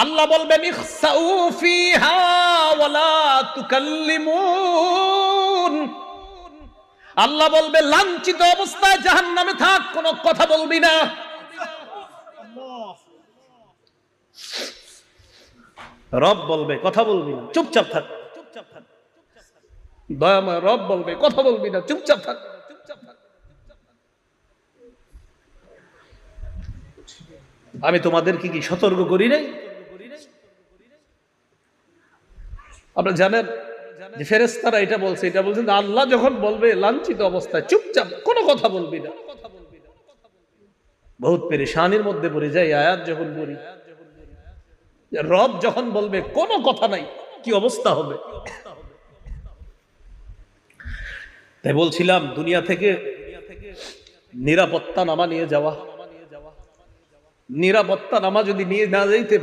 আল্লাহ বলবেন ইখসাউ ফিহা ওয়ালা তুকাল্লিমুন। আল্লাহ বলবে লাঞ্ছিত অবস্থায় জাহান্নামে থাক, কোনো কথা বলবি না। রব বলবে কথা বলবি না, চুপচাপ থাক। দয়াময় রব বলবে কথা বলবি না, চুপচাপ থাক। আমি তোমাদেরকে কি সতর্ক করি নাই? আপনারা জানেন যে ফেরেশতারা এটা বলছেন আল্লাহ যখন বলবে লাঞ্ছিত অবস্থায় চুপচাপ, কোনো কথা বলবি না। বহুত পেরেশানির মধ্যে পড়ে যায় আয়াত যখন পড়ি। রব যখন বলবে কোনো কথা নাই, কি অবস্থা হবে? তাই বলছিলাম দুনিয়া থেকে নিরাপত্তা নামা নিয়ে যাওয়া, নিরাপত্তা নামা যদি নিয়ে না যাইতে